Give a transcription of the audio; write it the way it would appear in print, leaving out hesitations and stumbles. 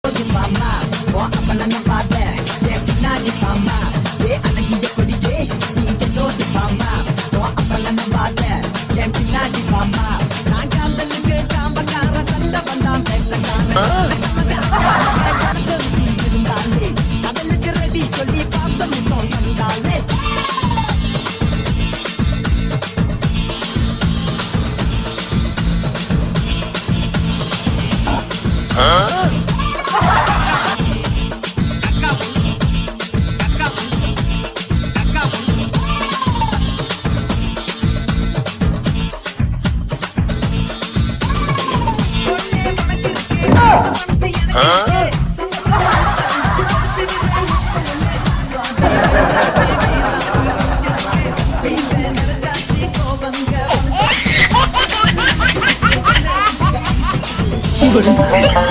போது மாமா அப்பன பாத்த என் பின்னாடி மாமா அழகிய கொடியே நீ என்னோடு மாமா அப்பன பாத்த என் பின்னாடி மாமா நான் காதலுக்கு காம்பக்கார சண்டை வந்தான் இருந்தாலே கடலுக்கு ரெடி சொல்லி பாசம் தந்தாலே Good.